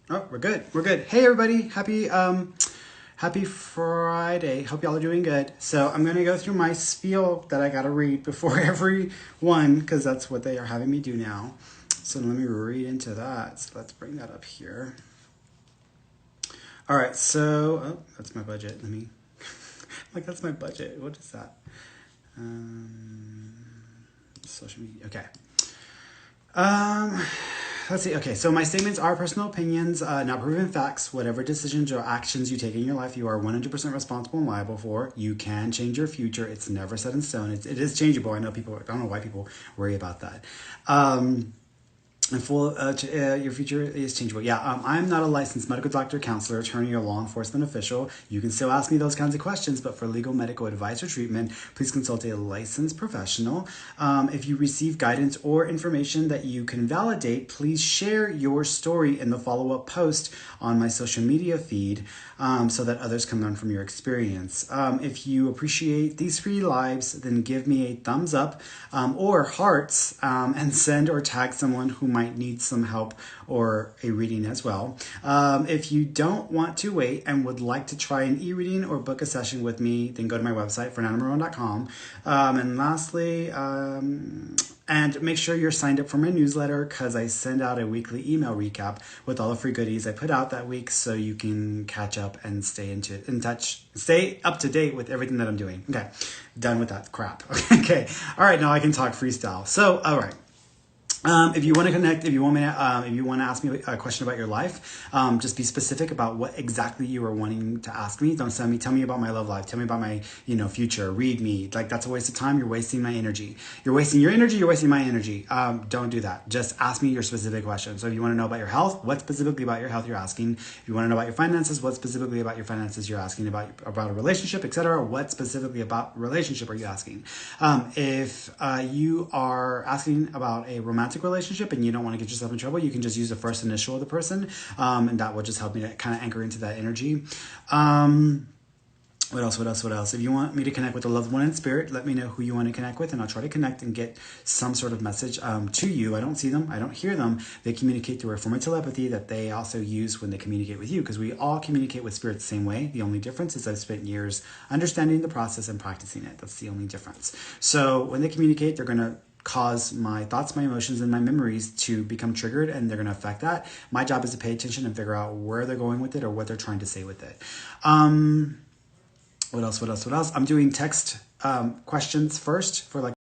Oh, we're good. We're good. Hey, everybody. Happy Friday. Hope y'all are doing good. So I'm going to go through my spiel that I got to read before every one because that's what they are having me do now. So let me read into that. So let's bring that up here. All right. So, oh, that's my budget. Let me, like, that's my budget. What is that? Social media. Okay. Let's see. Okay, so my statements are personal opinions, not proven facts. Whatever decisions or actions you take in your life, you are 100% responsible and liable for. You can change your future. It's never set in stone. It is changeable. I don't know why people worry about that. And your future is changeable. Yeah, I'm not a licensed medical doctor, counselor, attorney, or law enforcement official. You can still ask me those kinds of questions, but for legal medical advice or treatment, please consult a licensed professional. If you receive guidance or information that you can validate, please share your story in the follow-up post on my social media feed so that others can learn from your experience. If you appreciate these free lives, then give me a thumbs up or hearts and send or tag someone who might need some help or a reading as well. If you don't want to wait and would like to try an e-reading or book a session with me, then go to my website, fernandomarron.com. And lastly, and make sure you're signed up for my newsletter because I send out a weekly email recap with all the free goodies I put out that week so you can catch up and stay up to date with everything that I'm doing. Okay, done with that crap. Okay, all right, now I can talk freestyle. So, all right. If you want to connect, if you want to ask me a question about your life, just be specific about what exactly you are wanting to ask me. Don't send me, tell me about my love life. Tell me about my, future. Read me. Like, that's a waste of time. You're wasting my energy. You're wasting your energy. You're wasting my energy. Don't do that. Just ask me your specific question. So if you want to know about your health, what specifically about your health you're asking? If you want to know about your finances, what specifically about your finances you're asking? About a relationship, etc. What specifically about relationship are you asking? If you are asking about a romantic relationship and you don't want to get yourself in trouble, you can just use the first initial of the person, and that will just help me to kind of anchor into that energy. What else? If you want me to connect with a loved one in spirit, let me know who you want to connect with, and I'll try to connect and get some sort of message to you. I don't see them. I don't hear them. They communicate through a form of telepathy that they also use when they communicate with you, because we all communicate with spirit the same way. The only difference is I've spent years understanding the process and practicing it. That's the only difference. So when they communicate, they're going to cause my thoughts, my emotions, and my memories to become triggered, and they're going to affect that. My job is to pay attention and figure out where they're going with it or what they're trying to say with it. What else? I'm doing text questions first for like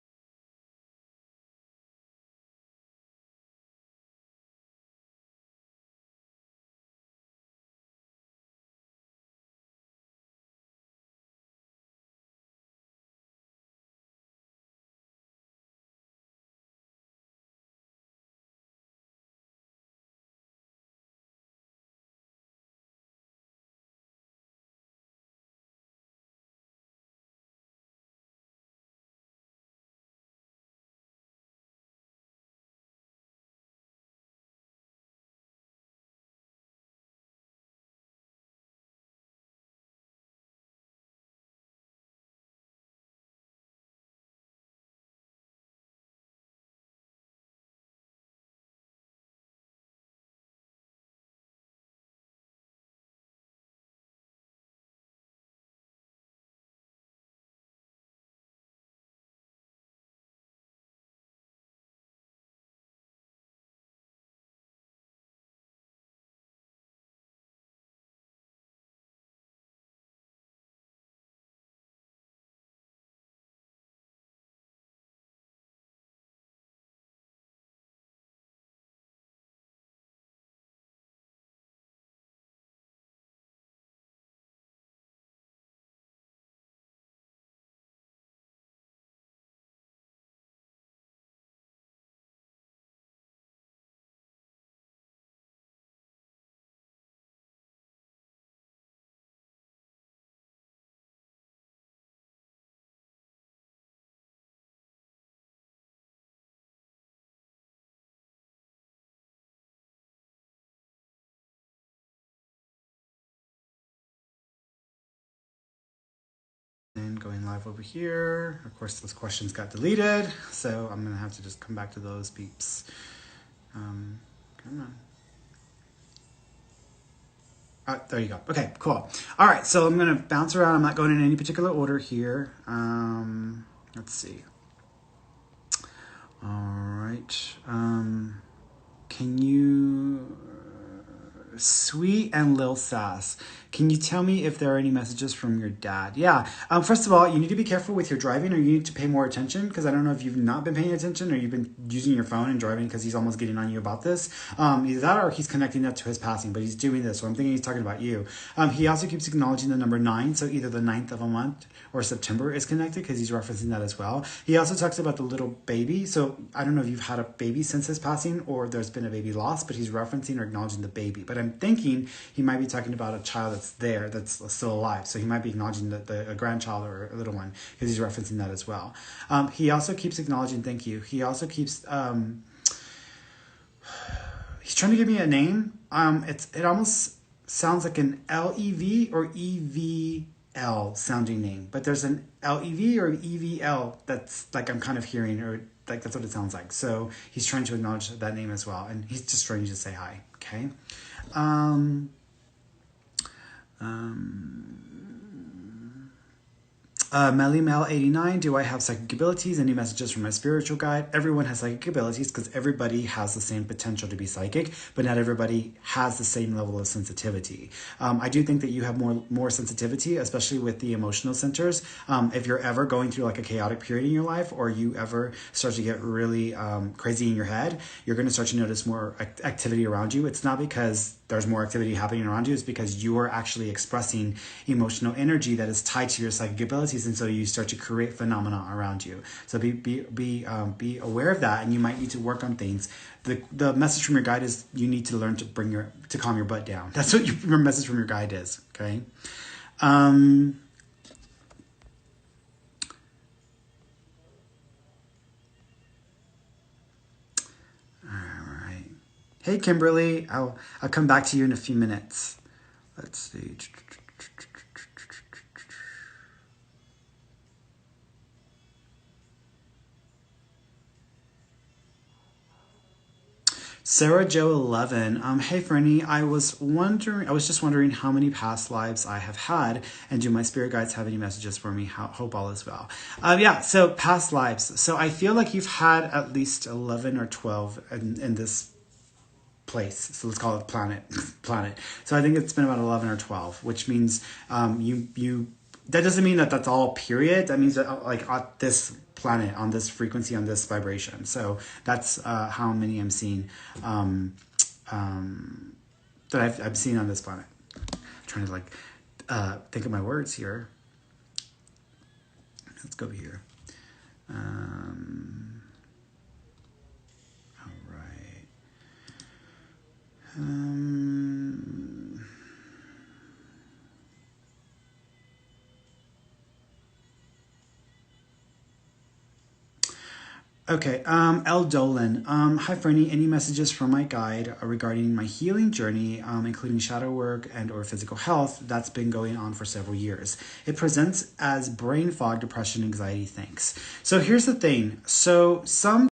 and going live over here. Of course, those questions got deleted, so I'm gonna have to just come back to those peeps. Come on. There you go. Okay, cool. All right, so I'm going to bounce around. I'm not going in any particular order here. Let's see. All right. Can you... Sweet and Lil Sass. Can you tell me if there are any messages from your dad? Yeah. First of all, you need to be careful with your driving, or you need to pay more attention, because I don't know if you've not been paying attention or you've been using your phone and driving because he's almost getting on you about this. Either that or he's connecting that to his passing, but he's doing this, so I'm thinking he's talking about you. He also keeps acknowledging the number 9, so either the 9th of a month or September is connected, because he's referencing that as well. He also talks about the little baby, so I don't know if you've had a baby since his passing or there's been a baby loss, but he's referencing or acknowledging the baby. But I'm thinking he might be talking about a child that's there, that's still alive. So he might be acknowledging a grandchild or a little one, because he's referencing that as well. He also keeps acknowledging thank you. He also keeps... he's trying to give me a name. It almost sounds like an LEV or EVL sounding name. But there's an LEV or EVL that's like I'm kind of hearing, or like that's what it sounds like. So he's trying to acknowledge that name as well. And he's just trying to say hi. Okay. Melly Mel 89, do I have psychic abilities? Any messages from my spiritual guide? Everyone has psychic abilities, because everybody has the same potential to be psychic, but not everybody has the same level of sensitivity. I do think that you have more sensitivity, especially with the emotional centers. If you're ever going through like a chaotic period in your life, or you ever start to get really crazy in your head, you're going to start to notice more activity around you. It's not because there's more activity happening around you, it's because you are actually expressing emotional energy that is tied to your psychic abilities, and so you start to create phenomena around you. So be aware of that, and you might need to work on things. The message from your guide is you need to learn to calm your butt down. That's what your message from your guide is. Okay. Hey, Kimberly, I'll come back to you in a few minutes. Let's see. Sarah Joe 11. Hey Ferny, I was just wondering how many past lives I have had, and do my spirit guides have any messages for me? Hope all is well. Yeah, so past lives. So I feel like you've had at least 11 or 12 in this place. So let's call it planet. So I think it's been about 11 or 12, which means you that doesn't mean that that's all period. That means that like at this planet, on this frequency, on this vibration. So that's how many I'm seeing that I've seen on this planet. I'm trying to like think of my words here. Let's go here. All right. Okay, El Dolan. Hi, Fernie. Any messages from my guide regarding my healing journey, including shadow work and or physical health that's been going on for several years? It presents as brain fog, depression, anxiety. Thanks. So here's the thing. So some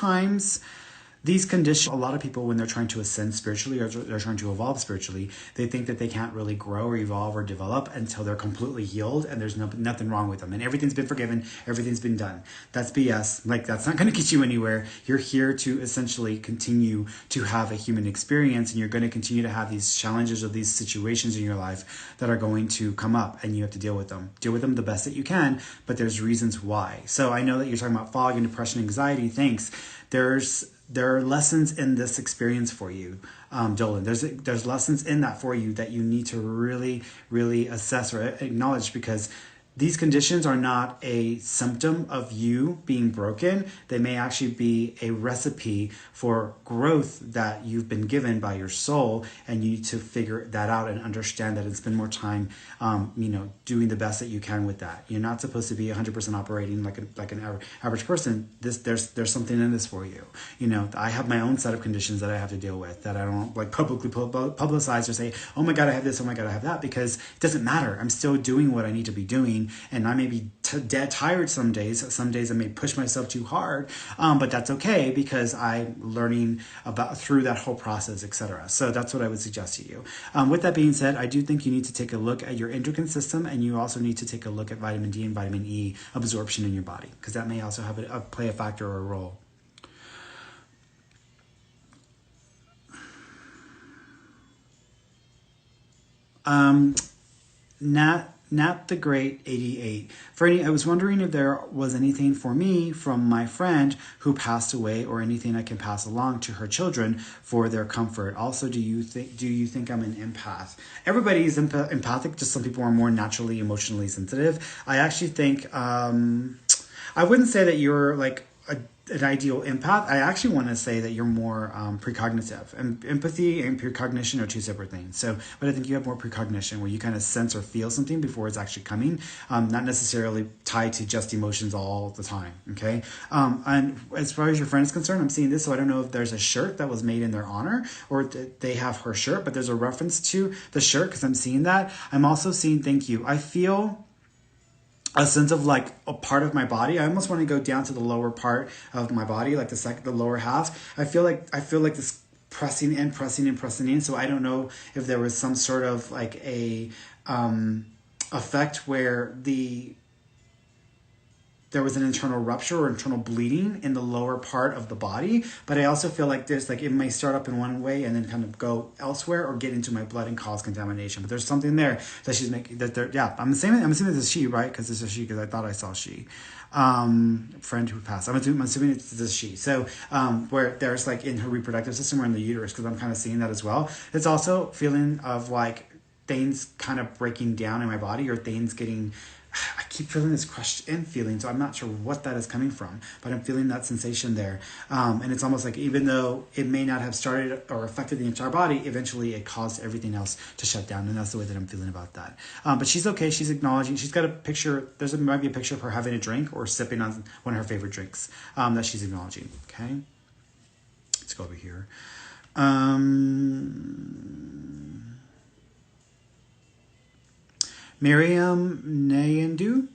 sometimes these conditions, a lot of people, when they're trying to ascend spiritually or they're trying to evolve spiritually, they think that they can't really grow or evolve or develop until they're completely healed and there's nothing wrong with them. And everything's been forgiven, everything's been done. That's BS. Like, that's not going to get you anywhere. You're here to essentially continue to have a human experience, and you're going to continue to have these challenges or these situations in your life that are going to come up, and you have to deal with them. Deal with them the best that you can, but there's reasons why. So I know that you're talking about fog and depression, anxiety. Thanks. There are lessons in this experience for you, Dolan. There's lessons in that for you that you need to really, really assess or acknowledge, because these conditions are not a symptom of you being broken. They may actually be a recipe for growth that you've been given by your soul, and you need to figure that out and understand that and spend more time, doing the best that you can with that. You're not supposed to be 100% operating like an average person. There's something in this for you. I have my own set of conditions that I have to deal with that I don't like publicly publicize or say, oh my God, I have this, oh my God, I have that, because it doesn't matter. I'm still doing what I need to be doing. And I may be dead tired some days. Some days I may push myself too hard, but that's okay, because I'm learning through that whole process, etc. So that's what I would suggest to you. With that being said, I do think you need to take a look at your endocrine system, and you also need to take a look at vitamin D and vitamin E absorption in your body, because that may also have play a factor or a role. Nat the Great 88. Ferny, I was wondering if there was anything for me from my friend who passed away, or anything I can pass along to her children for their comfort. Also, do you think I'm an empath? Everybody is empathic, just some people are more naturally emotionally sensitive. I actually think I wouldn't say that you're like an ideal empath. I actually want to say that you're more precognitive. And empathy and precognition are two separate things. So, but I think you have more precognition, where you kind of sense or feel something before it's actually coming, not necessarily tied to just emotions all the time. Okay. And as far as your friend is concerned, I'm seeing this, so I don't know if there's a shirt that was made in their honor, or they have her shirt, but there's a reference to the shirt, because I'm seeing that. I'm also seeing, thank you, I feel a sense of like a part of my body. I almost want to go down to the lower part of my body, like the lower half. I feel like this pressing in. So I don't know if there was some sort of like a effect where there was an internal rupture or internal bleeding in the lower part of the body. But I also feel like there's like, it may start up in one way and then kind of go elsewhere or get into my blood and cause contamination. But there's something there that she's making, I'm assuming this is she, right? Because this is she, because I thought I saw she. Friend who passed. I'm assuming it's this she. So where there's like in her reproductive system or in the uterus, because I'm kind of seeing that as well. It's also feeling of like things kind of breaking down in my body, or things getting, I keep feeling this crushed in feeling, so I'm not sure what that is coming from, but I'm feeling that sensation there. And it's almost like, even though it may not have started or affected the entire body, eventually it caused everything else to shut down. And that's the way that I'm feeling about that. But she's okay. She's acknowledging. She's got a picture. Might be a picture of her having a drink or sipping on one of her favorite drinks that she's acknowledging. Okay. Let's go over here. Miriam Yendu.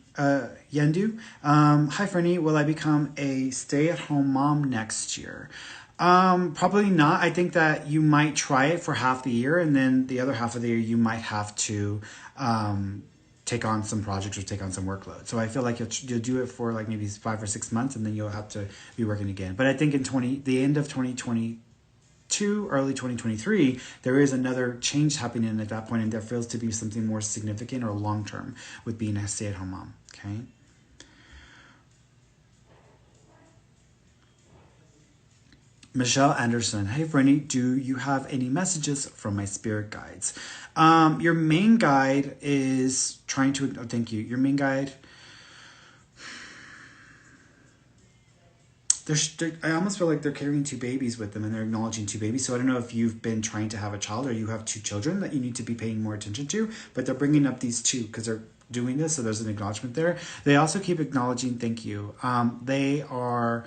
Hi, Ferny. Will I become a stay-at-home mom next year? Probably not. I think that you might try it for half the year, and then the other half of the year you might have to take on some projects or take on some workload. So I feel like you'll do it for like maybe 5 or 6 months, and then you'll have to be working again. But I think in the end of 2022, early 2023, there is another change happening at that point, and there feels to be something more significant or long-term with being a stay-at-home mom. Okay. Michelle Anderson. Hey, Ferny, do you have any messages from my spirit guides? Your main guide is trying to, thank you. Your main guide, I almost feel like they're carrying 2 babies with them, and they're acknowledging 2 babies. So I don't know if you've been trying to have a child, or you have 2 children that you need to be paying more attention to, but they're bringing up these 2 because they're doing this. So there's an acknowledgement there. They also keep acknowledging, thank you. They are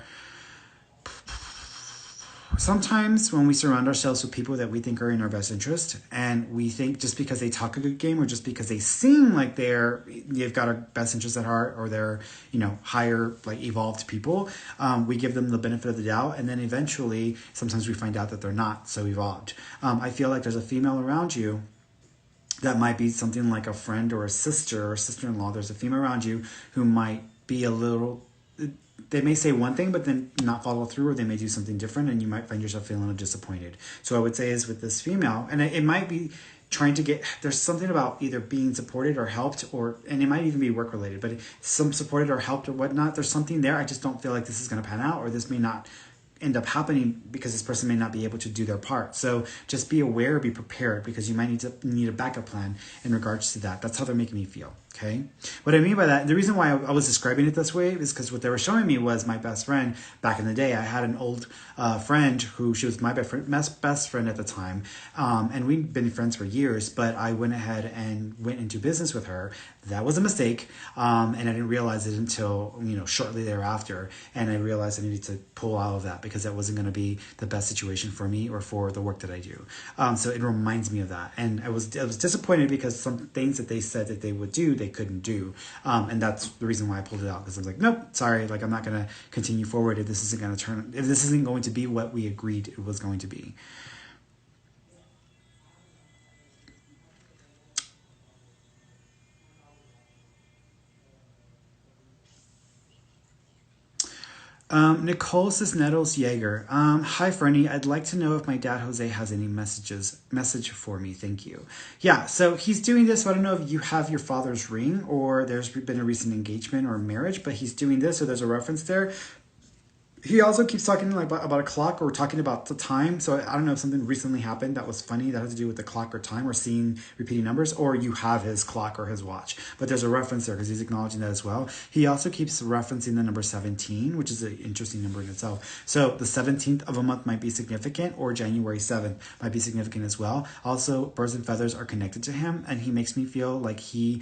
Sometimes when we surround ourselves with people that we think are in our best interest, and we think just because they talk a good game or just because they seem like they've got our best interest at heart, or they're, higher, like, evolved people, we give them the benefit of the doubt, and then eventually sometimes we find out that they're not so evolved. I feel like there's a female around you that might be something like a friend or a sister or sister-in-law. There's a female around you who might be a little, they may say one thing but then not follow through, or they may do something different, and you might find yourself feeling disappointed. So I would say is with this female, and it might be trying to get, there's something about either being supported or helped, and it might even be work related, but some supported or helped or whatnot. There's something there. I just don't feel like this is going to pan out, or this may not end up happening because this person may not be able to do their part. So just be aware, be prepared, because you might need a backup plan in regards to that. That's how they're making me feel. Okay. What I mean by that, the reason why I was describing it this way is because what they were showing me was my best friend back in the day. I had an old friend who, she was my best friend at the time. And we'd been friends for years, but I went ahead and went into business with her. That was a mistake. And I didn't realize it until, shortly thereafter. And I realized I needed to pull out of that because that wasn't going to be the best situation for me or for the work that I do. So it reminds me of that. And I was disappointed because some things that they said that they would do, they couldn't do. And that's the reason why I pulled it out, because I was like, nope, sorry. Like, I'm not going to continue forward if this isn't going to be what we agreed it was going to be. Nicole Cisneros Jaeger. Hi, Ferny. I'd like to know if my dad, Jose, has any message for me. Thank you. Yeah, so he's doing this. I don't know if you have your father's ring or there's been a recent engagement or marriage, but he's doing this. So there's a reference there. He also keeps talking about a clock, or talking about the time. So I don't know if something recently happened that was funny that has to do with the clock or time, or seeing repeating numbers, or you have his clock or his watch. But there's a reference there because he's acknowledging that as well. He also keeps referencing the number 17, which is an interesting number in itself. So the 17th of a month might be significant, or January 7th might be significant as well. Also, birds and feathers are connected to him, and he makes me feel like he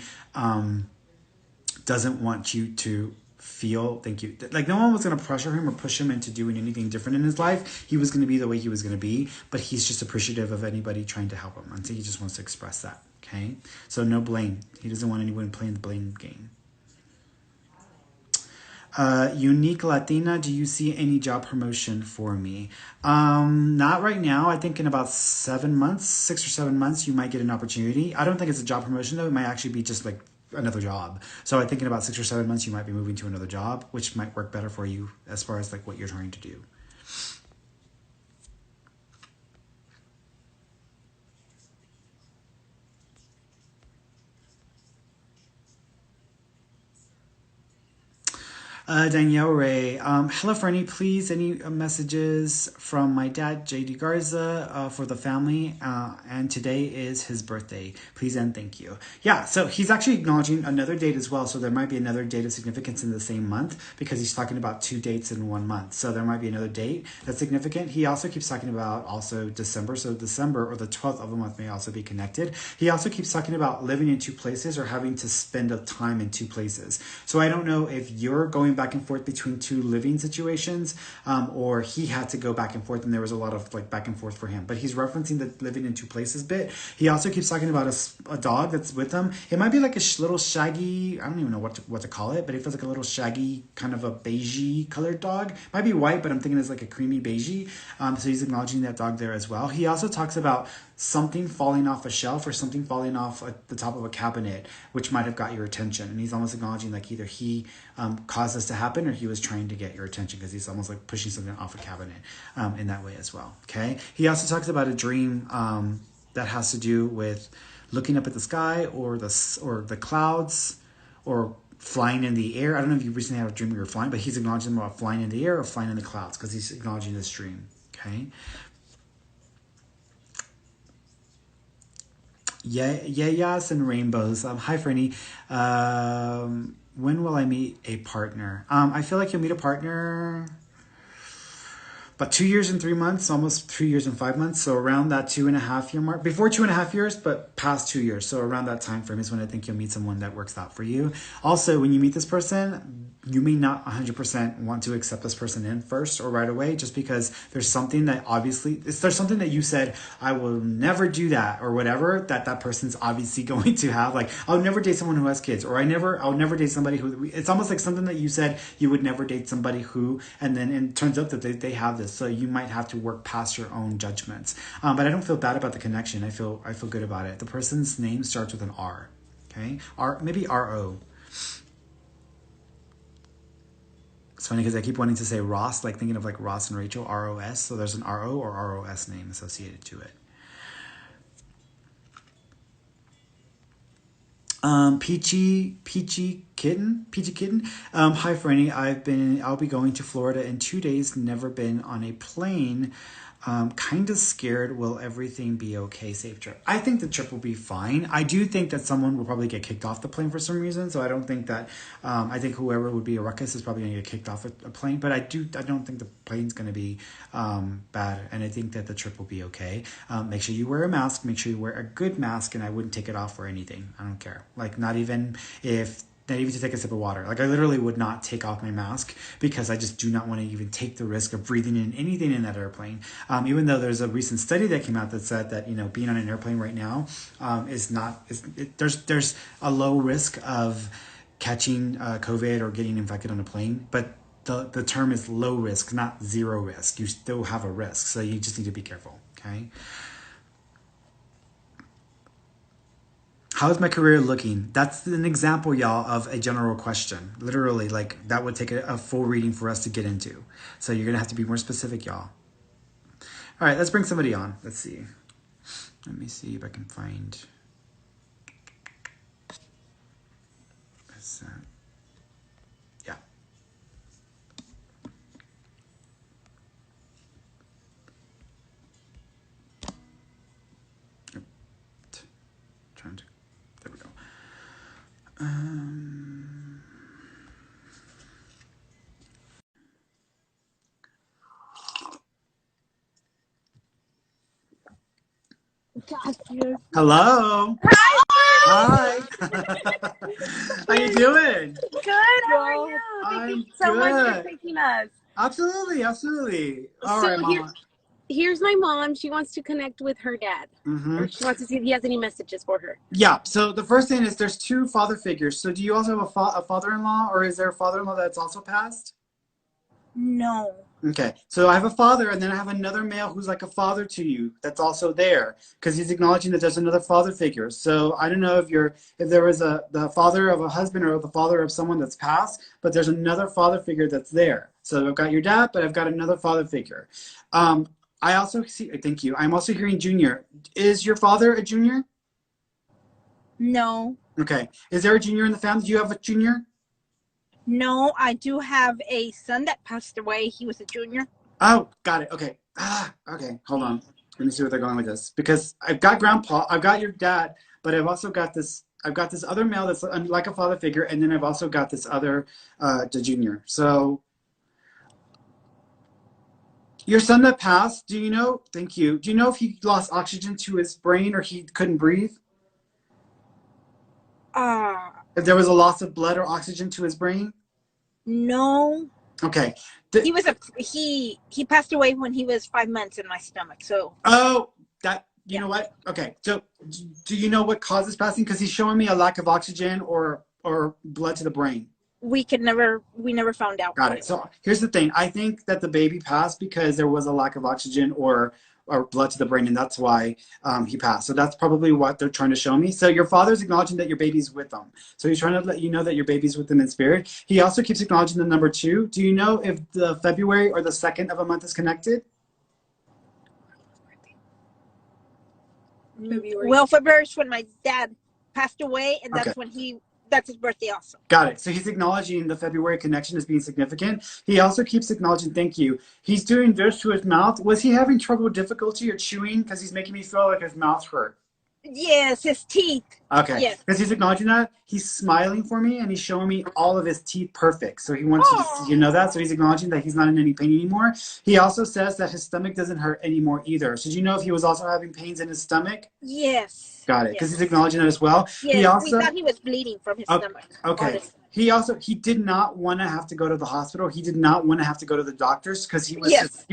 doesn't want you to feel, thank you, like no one was going to pressure him or push him into doing anything different in his life. He was going to be the way he was going to be, but he's just appreciative of anybody trying to help him. I think he just wants to express that. Okay, so no blame. He doesn't want anyone playing the blame game. Unique Latina, do you see any job promotion for me? Not right now. I think in about 6 or 7 months, you might get an opportunity. I don't think it's a job promotion though. It might actually be just like another job. So I think in about 6 or 7 months, you might be moving to another job, which might work better for you as far as like what you're trying to do. Danielle Ray. Hello, Ferny. Please, any messages from my dad, JD Garza, for the family. And today is his birthday. Please and thank you. Yeah, so he's actually acknowledging another date as well. So there might be another date of significance in the same month, because he's talking about 2 dates in 1 month. So there might be another date that's significant. He also keeps talking about also December. So December, or the 12th of the month, may also be connected. He also keeps talking about living in 2 places, or having to spend a time in 2 places. So I don't know if you're going back and forth between 2 living situations, or he had to go back and forth, and there was a lot of like back and forth for him. But he's referencing the living in 2 places bit. He also keeps talking about a dog that's with him. It might be like a little shaggy, I don't even know what to call it, but it feels like a little shaggy, kind of a beigey colored dog. Might be white, but I'm thinking it's like a creamy beigey. So he's acknowledging that dog there as well. He also talks about something falling off a shelf, or something falling off at the top of a cabinet, which might have got your attention. And he's almost acknowledging like either he caused this to happen, or he was trying to get your attention, because he's almost like pushing something off a cabinet in that way as well. Okay. He also talks about a dream that has to do with looking up at the sky, or the clouds, or flying in the air. I don't know if you recently had a dream where you're flying, but he's acknowledging about flying in the air or flying in the clouds, because he's acknowledging this dream. Okay. Yayas and rainbows. Hi, Ferny. When will I meet a partner? I feel like you'll meet a partner about 2 years and 3 months, almost 3 years and 5 months. So around that 2.5 year mark, before 2.5 years, but past 2 years. So around that time frame is when I think you'll meet someone that works out for you. Also, when you meet this person, you may not 100% want to accept this person in first or right away, just because there's something that obviously, there's something that you said, I will never do that or whatever, that person's obviously going to have. Like, I'll never date someone who has kids, or I'll never date somebody who, it's almost like something that you said you would never date somebody who, and then it turns out that they have this. So you might have to work past your own judgments. But I don't feel bad about the connection. I feel good about it. The person's name starts with an R. Okay, maybe R-O. It's funny because I keep wanting to say Ross, like thinking of like Ross and Rachel, R-O-S. So there's an R-O or R-O-S name associated to it. Peachy Kitten. Hi Ferny, I'll be going to Florida in 2 days. Never been on a plane. Kind of scared. Will everything be okay? Safe trip. I think the trip will be fine. I do think that someone will probably get kicked off the plane for some reason. So I don't think that, I think whoever would be a ruckus is probably going to get kicked off a plane, but I don't think the plane's going to be, bad. And I think that the trip will be okay. Make sure you wear a mask, make sure you wear a good mask, and I wouldn't take it off for anything. I don't care. Like not even to take a sip of water. Like I literally would not take off my mask because I just do not want to even take the risk of breathing in anything in that airplane. Even though there's a recent study that came out that said that, being on an airplane right now there's a low risk of catching COVID or getting infected on a plane, but the term is low risk, not zero risk. You still have a risk, so you just need to be careful, okay? How's my career looking? That's an example, y'all, of a general question. Literally, like, that would take a full reading for us to get into. So you're going to have to be more specific, y'all. All right, let's bring somebody on. Let's see. Let me see if I can find... Yeah. Trying to... There we go. Hello. Hi. How you doing? Good. How are you? Thank you so much for taking us. Absolutely. All right, Mama. Here's my mom. She wants to connect with her dad. Or she wants to see if he has any messages for her. Yeah. So the first thing is there's two father figures. So do you also have a father-in-law, or is there a father-in-law that's also passed? No. Okay, so I have a father, and then I have another male who's like a father to you that's also there, because he's acknowledging that there's another father figure. So I don't know if there was the father of a husband or the father of someone that's passed, but there's another father figure that's there. So I've got your dad, but I've got another father figure. I also see. Thank you. I'm also hearing junior. Is your father a junior? No. Okay. Is there a junior in the family? Do you have a junior? No, I do have a son that passed away. He was a junior. Oh, got it. Okay. Okay. Hold on. Let me see where they're going with this. Because I've got grandpa, I've got your dad, but I've also got this. I've got this other male that's like a father figure, and then I've also got this other, the junior. So, your son that passed. Do you know? Thank you. Do you know if he lost oxygen to his brain or he couldn't breathe? If there was a loss of blood or oxygen to his brain? No. Okay. He passed away when he was 5 months in my stomach. So. Oh, you know what? Okay. So, do you know what causes passing? Because he's showing me a lack of oxygen or blood to the brain. We never found out. Got it. So here's the thing. I think that the baby passed because there was a lack of oxygen or blood to the brain, and that's why he passed. So that's probably what they're trying to show me. So your father's acknowledging that your baby's with them. So he's trying to let you know that your baby's with them in spirit. He also keeps acknowledging the number 2. Do you know if the February or the 2nd of a month is connected? February. Well, February is when my dad passed away, and that's when that's his birthday also. Got it. So he's acknowledging the February connection as being significant. He also keeps acknowledging, thank you. He's doing this to his mouth. Was he having trouble, difficulty, or chewing? Because he's making me feel like his mouth hurt. Yes, his teeth. Okay, Yes. because he's acknowledging that. He's smiling for me and he's showing me all of his teeth perfect. So he wants you to know that. So he's acknowledging that he's not in any pain anymore. He also says that his stomach doesn't hurt anymore either. So do you know if he was also having pains in his stomach? Yes. Got it, because Yes. he's acknowledging that as well. Yes, He also, we thought he was bleeding from his stomach. okay. He did not want to have to go to the hospital. He did not want to have to go to the doctors because he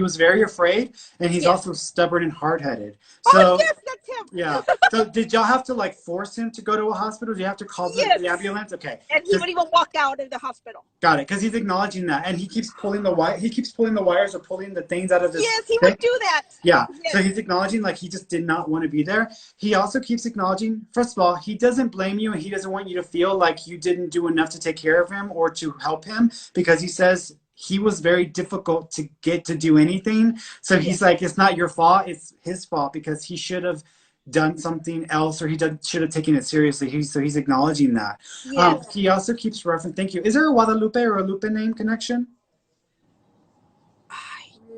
was very afraid, and he's also stubborn and hard-headed. So yes, that's him. Yeah. So did y'all have to like force him to go to a hospital? Do you have to call the ambulance? Okay. And he would even walk out of the hospital. Got it, because he's acknowledging that, and he keeps pulling the wire. He keeps pulling the wires or pulling the things out of his. Yes, he would do that. Yeah. Yes. So he's acknowledging like he just did not want to be there. He also keeps acknowledging, first of all, he doesn't blame you, and he doesn't want you to feel like you didn't do enough to take care of him or to help him, because he says he was very difficult to get to do anything. So he's like, it's not your fault, it's his fault, because he should have done something else, or should have taken it seriously. So he's acknowledging that. Yes. He also keeps referencing, thank you. Is there a Guadalupe or a Lupe name connection?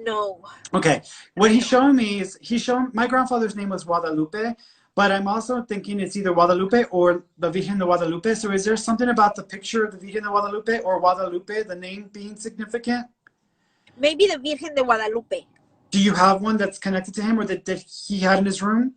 No. Okay. What he's showing me is, my grandfather's name was Guadalupe, but I'm also thinking it's either Guadalupe or the Virgen de Guadalupe. So is there something about the picture of the Virgen de Guadalupe or Guadalupe, the name being significant? Maybe the Virgen de Guadalupe. Do you have one that's connected to him, or that he had in his room?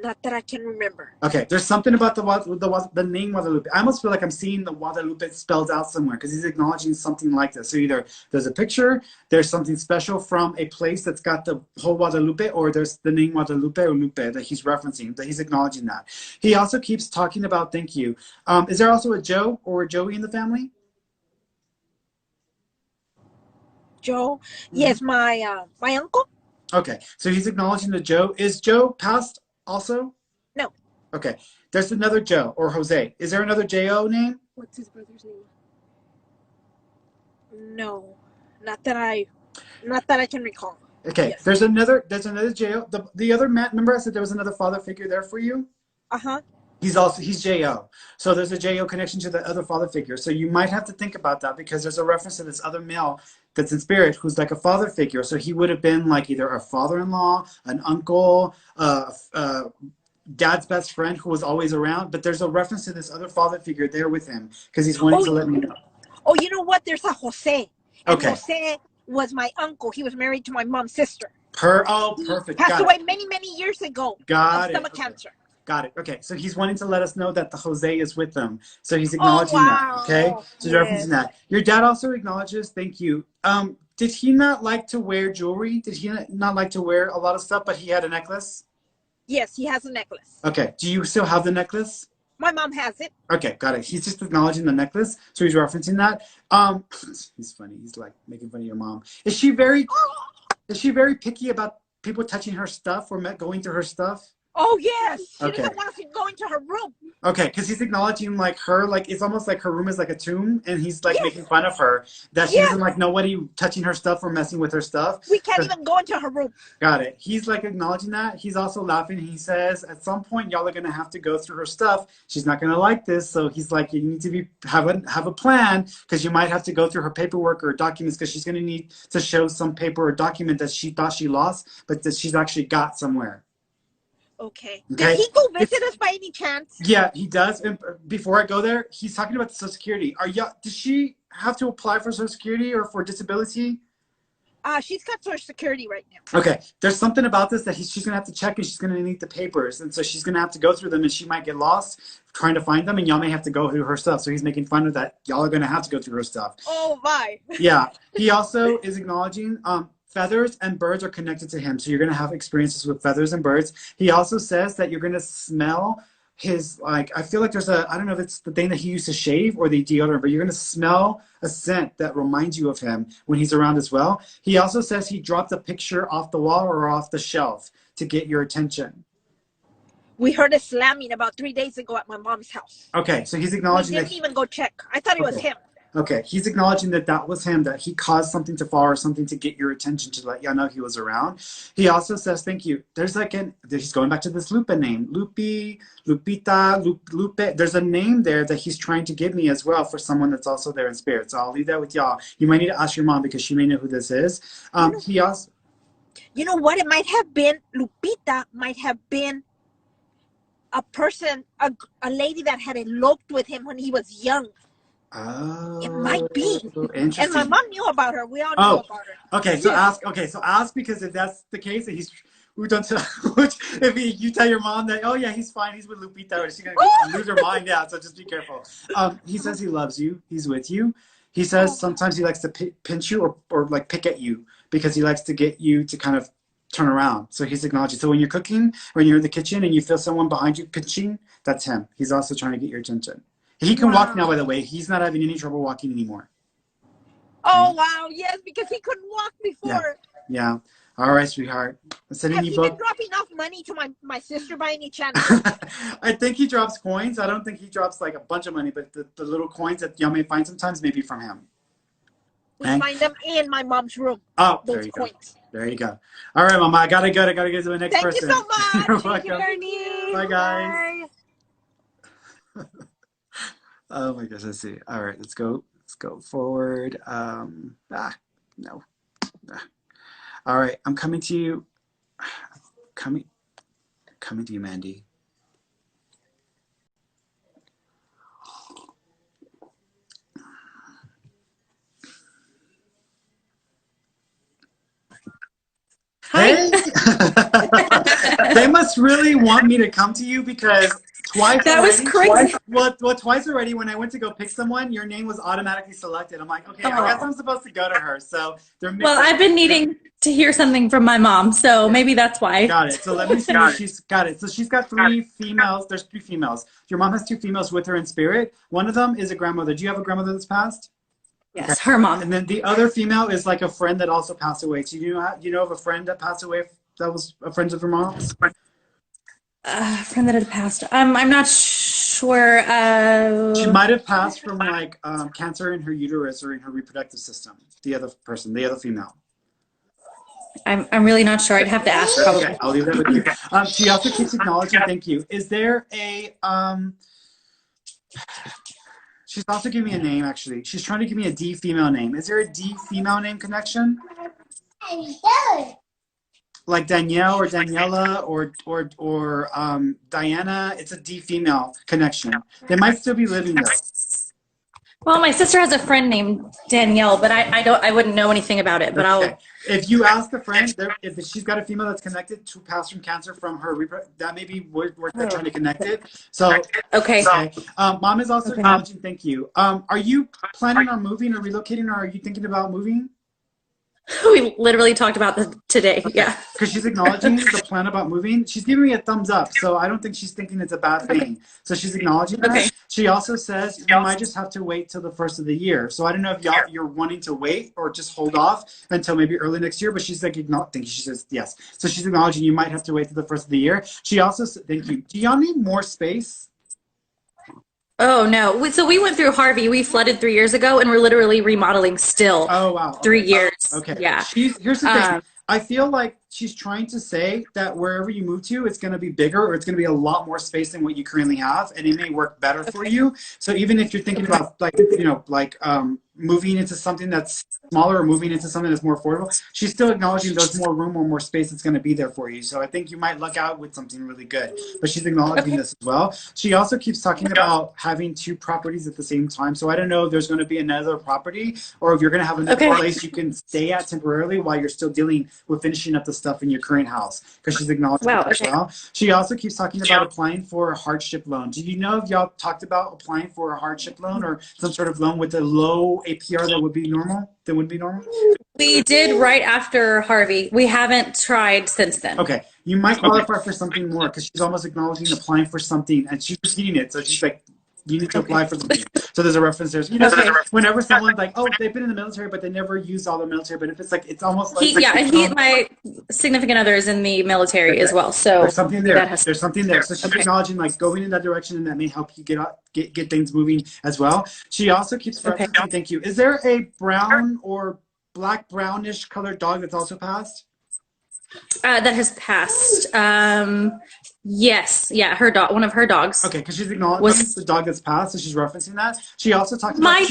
Not that I can remember. Okay, there's something about the name Guadalupe. I almost feel like I'm seeing the Guadalupe spelled out somewhere, because he's acknowledging something like this. So either there's a picture, there's something special from a place that's got the whole Guadalupe, or there's the name Guadalupe or Lupe that he's referencing, that he's acknowledging that. He also keeps talking about, thank you. Is there also a Joe or a Joey in the family? Joe? Yes, my uncle. Okay, so he's acknowledging the Joe. Is Joe passed also? No. Okay, there's another Joe or Jose. Is there another J-O name? What's his brother's name? No, not that I can recall. Okay, yes. There's another J-O. The other Matt, remember I said there was another father figure there for you? Uh-huh. He's J-O. So there's a J-O connection to the other father figure. So you might have to think about that, because there's a reference to this other male that's in spirit who's like a father figure. So he would have been like either a father-in-law, an uncle, dad's best friend who was always around. But there's a reference to this other father figure there with him, because he's wanting to let me know. Oh, you know what? There's a Jose. And okay. Jose was my uncle. He was married to my mom's sister. Perfect. Passed away many, many years ago. Got it. Stomach cancer. Got it. Okay, so he's wanting to let us know that the Jose is with them. So he's acknowledging that. Okay, so he's referencing that. Your dad also acknowledges. Thank you. Did he not like to wear jewelry? Did he not like to wear a lot of stuff? But he had a necklace. Yes, he has a necklace. Okay. Do you still have the necklace? My mom has it. Okay, got it. He's just acknowledging the necklace, so he's referencing that. He's funny. He's like making fun of your mom. Is she very picky about people touching her stuff or going to her stuff? Oh, yes. She doesn't want us to go into her room. Okay, because he's acknowledging like her, like it's almost like her room is like a tomb, and he's like making fun of her, that she doesn't like nobody touching her stuff or messing with her stuff. We can't even go into her room. Got it. He's like acknowledging that. He's also laughing. He says, at some point, y'all are going to have to go through her stuff. She's not going to like this. So he's like, you need to have a plan, because you might have to go through her paperwork or documents, because she's going to need to show some paper or document that she thought she lost, but that she's actually got somewhere. Okay. Did he go visit us by any chance? Yeah, he does. And before I go there, he's talking about the Social Security. Does she have to apply for Social Security or for disability? She's got Social Security right now. Okay. There's something about this that she's going to have to check, and she's going to need the papers. And so she's going to have to go through them, and she might get lost trying to find them, and y'all may have to go through her stuff. So he's making fun of that. Y'all are going to have to go through her stuff. Oh, my. Yeah. He also is acknowledging feathers and birds are connected to him. So you're going to have experiences with feathers and birds. He also says that you're going to smell his, like, I feel like there's I don't know if it's the thing that he used to shave or the deodorant, but you're going to smell a scent that reminds you of him when he's around as well. He also says he dropped a picture off the wall or off the shelf to get your attention. We heard a slamming about 3 days ago at my mom's house. Okay, so he's acknowledging we didn't even go check. I thought it was him. Okay, he's acknowledging that was him, that he caused something to fall or something to get your attention, to let y'all know he was around. He also says, thank you. There's like he's going back to this Lupe name. Lupe, Lupita, Lupe. There's a name there that he's trying to give me as well for someone that's also there in spirit. So I'll leave that with y'all. You might need to ask your mom, because she may know who this is. He also, You know what? It might have been Lupita. Might have been a person, a lady that had eloped with him when he was young. Oh, it might be. Interesting. And my mom knew about her. We all knew about her. Okay, so ask. Okay, so ask, because if that's the case, that he's. We don't tell. If you tell your mom that, oh yeah, he's fine, he's with Lupita, she's gonna lose her mind. Yeah, so just be careful. He says he loves you. He's with you. He says sometimes he likes to pinch you or like pick at you, because he likes to get you to kind of turn around. So he's acknowledging. So when you're cooking, when you're in the kitchen and you feel someone behind you pinching, that's him. He's also trying to get your attention. He can walk now, by the way. He's not having any trouble walking anymore. Oh, wow. Yes, because he couldn't walk before. Yeah. All right, sweetheart. I'm sending Has you he both. been dropping off money to my sister by any chance? I think he drops coins. I don't think he drops like a bunch of money, but the little coins that y'all may find sometimes may be from him. We find them in my mom's room. Oh, there you go. There you go. All right, Mama. I gotta go. I gotta get to the next person. Thank you so much. You're welcome. Ferny. Bye, guys. Bye. Oh my gosh. Let's see. All right, let's go. Let's go forward. No. All right, I'm coming to you. Coming to you, Mandy. Hi. Hey. They must really want me to come to you, because twice that already, was crazy. Twice already, when I went to go pick someone, your name was automatically selected. I'm like, okay, I guess I'm supposed to go to her. So they're well, I've been needing to hear something from my mom, so maybe that's why. Got it. So let me see what she's got it. So she's got 3 females. There's 3 females. Your mom has 2 females with her in spirit. One of them is a grandmother. Do you have a grandmother that's passed? Yes, okay. Her mom. And then the other female is like a friend that also passed away. So you know of a friend that passed away that was a friend of your mom's? A friend that had passed. I'm not sure. She might have passed from like cancer in her uterus or in her reproductive system. The other person, the other female. I'm really not sure. I'd have to ask. Probably. Okay, I'll leave that with you. She also keeps acknowledging. Thank you. Is there a She's also giving me a name, actually. She's trying to give me a D female name. Is there a D female name connection? Like Danielle or Daniela or Diana? It's a D female connection. They might still be living though. Well, my sister has a friend named Danielle, but I wouldn't know anything about it. But okay. If you ask a friend, if she's got a female that's connected to pass from cancer from her, that may be worth trying to connect it. So okay. Mom is also acknowledging. Thank you. Are you planning on moving or relocating, or are you thinking about moving? We literally talked about this today. Okay. Yeah. Because she's acknowledging the plan about moving. She's giving me a thumbs up, so I don't think she's thinking it's a bad thing. Okay. So she's acknowledging that. Okay. She also says you might just have to wait till the first of the year. So I don't know if you're wanting to wait or just hold off until maybe early next year. But she's like she says yes. So she's acknowledging you might have to wait till the first of the year. She also said, thank you. Do y'all need more space? Oh no! So we went through Harvey. We flooded 3 years ago, and we're literally remodeling still. Oh wow! 3 years. Okay. Yeah. Here's the thing. I feel like she's trying to say that wherever you move to, it's going to be bigger, or it's going to be a lot more space than what you currently have, and it may work better for you. So even if you're thinking about moving into something that's smaller or moving into something that's more affordable, she's still acknowledging there's more room or more space that's going to be there for you. So I think you might luck out with something really good. But she's acknowledging this as well. She also keeps talking about having 2 properties at the same time. So I don't know if there's going to be another property, or if you're going to have another place you can stay at temporarily while you're still dealing with finishing up the stuff in your current house, because she's acknowledging that as well. She also keeps talking about applying for a hardship loan. Do you know if y'all talked about applying for a hardship loan or some sort of loan with a low APR that would be normal? We did right after Harvey. We haven't tried since then. Okay. You might qualify for something more, because she's almost acknowledging applying for something, and she's repeating it. So she's like, you need to apply for something. So there's a reference there. You know, whenever someone's like, oh, they've been in the military, but they never used all the military benefits, like it's almost like my significant other is in the military as well. So there's something there. There's something there. So she's acknowledging like going in that direction, and that may help you get things moving as well. She also keeps referencing. Thank you. Is there a brown or black brownish colored dog that's also passed? That has passed. Yes, yeah, her dog, one of her dogs. Okay, because she's acknowledging the dog that's passed, so she's referencing that. She also talked about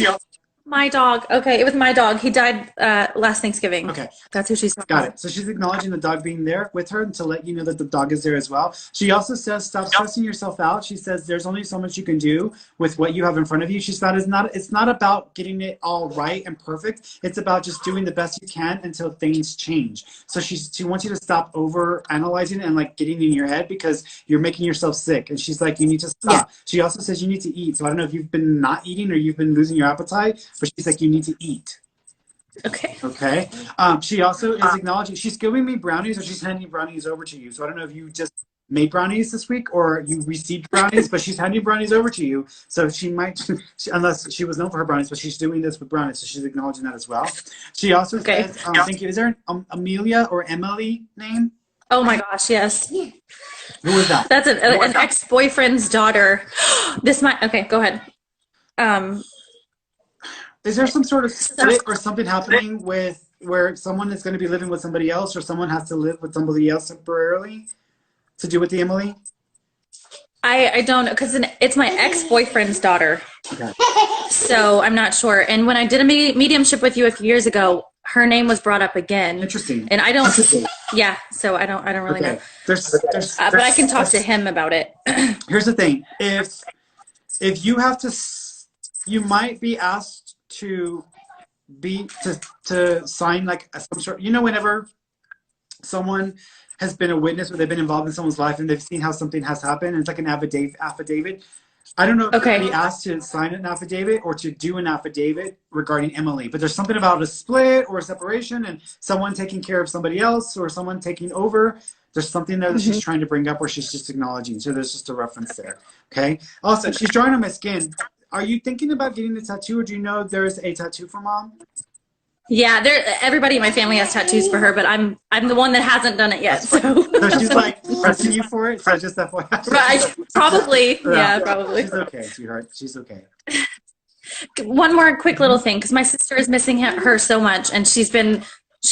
My dog. Okay, it was my dog. He died last Thanksgiving. Okay. That's who she's talking Got about. it. So she's acknowledging the dog being there with her and to let you know that the dog is there as well. She also says, stop stressing yourself out. She says there's only so much you can do with what you have in front of you. She said it's not about getting it all right and perfect. It's about just doing the best you can until things change. So she wants you to stop over analyzing it and like getting in your head because you're making yourself sick. And she's like, you need to stop. Yeah. She also says you need to eat. So I don't know if you've been not eating or you've been losing your appetite, but she's like, you need to eat. Okay. Okay. She also is acknowledging, she's giving me brownies or she's handing brownies over to you. So I don't know if you just made brownies this week or you received brownies, but she's handing brownies over to you. So she might, unless she was known for her brownies, but she's doing this with brownies. So she's acknowledging that as well. She also says, thank you. Is there an Amelia or Emily name? Oh my gosh, yes. Who is that? That's an ex-boyfriend's daughter. Okay, go ahead. Is there some sort of split or something happening with where someone is going to be living with somebody else or someone has to live with somebody else temporarily to do with the Emily? I don't know because it's my ex-boyfriend's daughter. Okay. So I'm not sure. And when I did a mediumship with you a few years ago, her name was brought up again. Interesting. And I don't. Yeah. So I don't really know. But I can talk to him about it. Here's the thing: if you have to, you might be asked to sign like some sort. You know, whenever someone has been a witness or they've been involved in someone's life and they've seen how something has happened, and it's like an affidavit. I don't know if you'll be asked to sign an affidavit or to do an affidavit regarding Emily, but there's something about a split or a separation and someone taking care of somebody else or someone taking over. There's something there that she's trying to bring up where she's just acknowledging. So there's just a reference there. Okay. Also, she's drawing on my skin. Are you thinking about getting a tattoo, or do you know there's a tattoo for Mom? Yeah, everybody in my family has tattoos for her, but I'm the one that hasn't done it yet. So she's like pressing you for it. So just FYI. Right, probably. Yeah, probably. She's okay, sweetheart. She's okay. One more quick little thing, because my sister is missing her so much, and she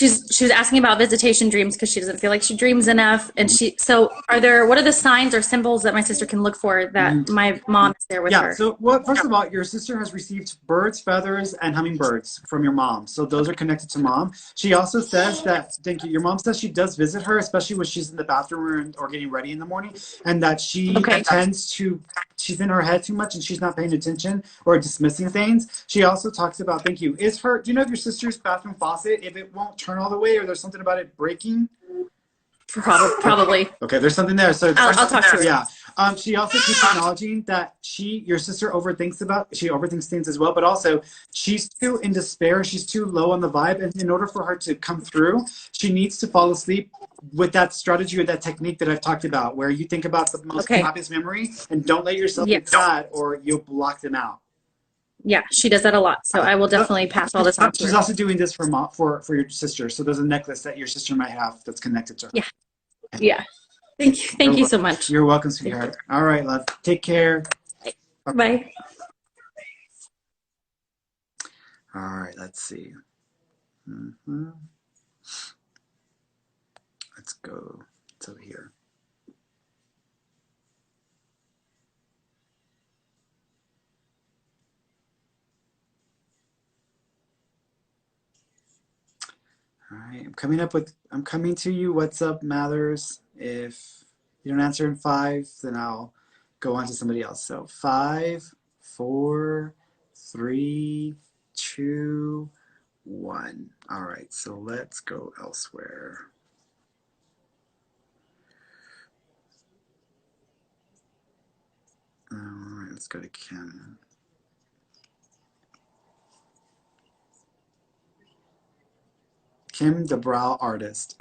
was asking about visitation dreams because she doesn't feel like she dreams enough. And what are the signs or symbols that my sister can look for that my mom is there with her? Yeah, so first of all, your sister has received birds, feathers, and hummingbirds from your mom. So those are connected to Mom. She also says that, thank you, your mom says she does visit her, especially when she's in the bathroom or getting ready in the morning, and that she she's in her head too much and she's not paying attention or dismissing things. She also talks about, thank you, do you know if your sister's bathroom faucet, if it won't turn all the way or there's something about it breaking? Probably. Okay, there's something there. So I'll talk to her. Yeah. She also keeps acknowledging that your sister overthinks things as well, but also she's too in despair. She's too low on the vibe. And in order for her to come through, she needs to fall asleep with that strategy or that technique that I've talked about, where you think about the most happiest memory and don't let yourself get sad or you'll block them out. Yeah, she does that a lot. So I will definitely pass all this on to her. She's also doing this for your sister. So there's a necklace that your sister might have that's connected to her. Yeah. Yeah. Thank you so much. You're welcome, sweetheart. All right, love. Take care. Bye. All right, let's see. Let's go. It's over here. All right, I'm coming to you. What's up, Mathers? If you don't answer in 5, then I'll go on to somebody else. So 5, 4, 3, 2, 1. All right, so let's go elsewhere. All right, let's go to Kim. Kim, the brow artist.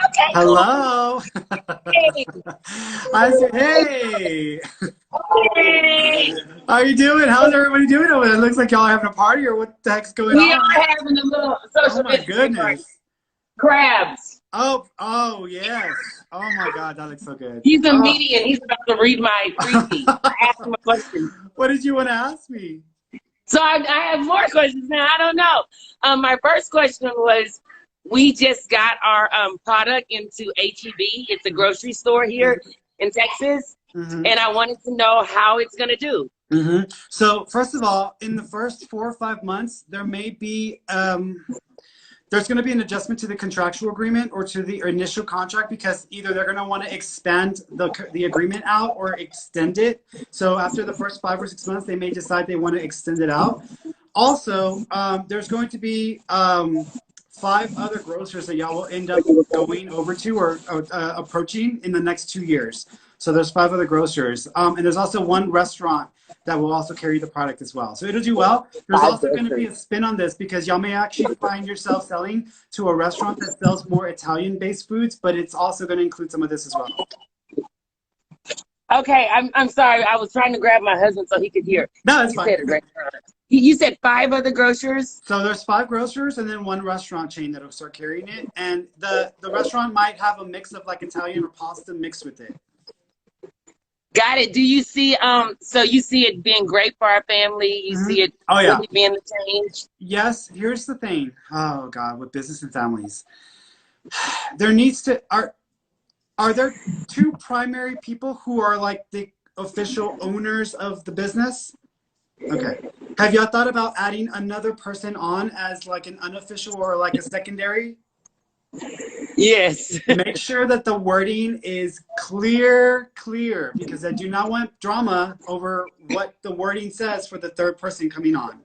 Okay. Hello. Hey. I said, hey. How are you doing? How's everybody doing over there? It looks like y'all are having a party, or what the heck's going on? We are having a little social goodness. Crabs. Oh, yes. Oh my God, that looks so good. He's a median. He's about to read my freebie. I asked him a question. What did you want to ask me? So I have more questions now. I don't know. My first question was, we just got our product into H-E-B. It's a grocery store here in Texas. And I wanted to know how it's going to do. So first of all, in the first 4 or 5 months, there may be there's going to be an adjustment to the contractual agreement or to the initial contract, because either they're going to want to expand the agreement out or extend it. So after the first 5 or 6 months, they may decide they want to extend it out. Also, there's going to be 5 other grocers that y'all will end up going over to or approaching in the next 2 years. So there's 5 other grocers. And there's also 1 restaurant that will also carry the product as well. So it'll do well. There's also going to be a spin on this, because y'all may actually find yourself selling to a restaurant that sells more Italian-based foods, but it's also going to include some of this as well. Okay, I'm sorry. I was trying to grab my husband so he could hear. No, that's fine. You said 5 other grocers? So there's 5 grocers and then 1 restaurant chain that'll start carrying it. And the restaurant might have a mix of like Italian or pasta mixed with it. Got it. Do you see, so you see it being great for our family? You see it really being the change? Yes. Here's the thing. Oh, God, with business and families. There needs to, are there 2 primary people who are like the official owners of the business? Okay. Have y'all thought about adding another person on as like an unofficial or like a secondary? Yes. Make sure that the wording is clear, because I do not want drama over what the wording says for the 3rd person coming on.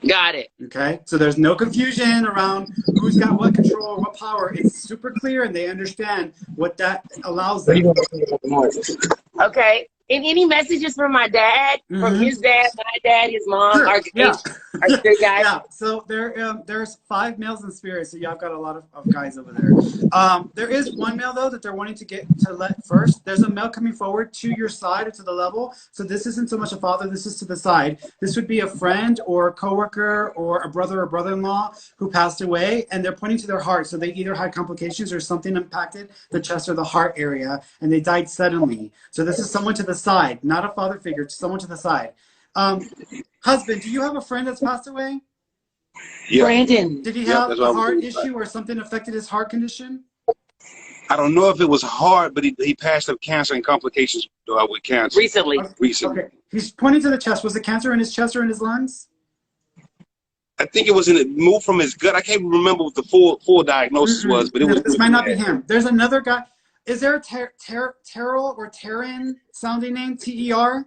Got it. Okay. So there's no confusion around who's got what control or what power. It's super clear and they understand what that allows them. Okay. And any messages from my dad, from his dad, my dad, his mom, sure. our guys? Yeah. So there's 5 males in spirit. So y'all got a lot of guys over there. There is 1 male though that they're wanting to let first. There's a male coming forward to your side or to the level. So this isn't so much a father. This is to the side. This would be a friend or a coworker or a brother or brother-in-law who passed away, and they're pointing to their heart. So they either had complications or something impacted the chest or the heart area, and they died suddenly. So this is someone to the side, not a father figure, someone to the side. Husband, do you have a friend that's passed away? Yeah. Brandon. Did he have a heart issue or something affected his heart condition? I don't know if it was hard, but he passed of cancer and complications with cancer. Recently. Okay. He's pointing to the chest. Was the cancer in his chest or in his lungs? I think it was moved from his gut. I can't remember what the full diagnosis was, but it was. This might not be him. There's another guy. Is there a Terrell or Terran sounding name? T-E-R?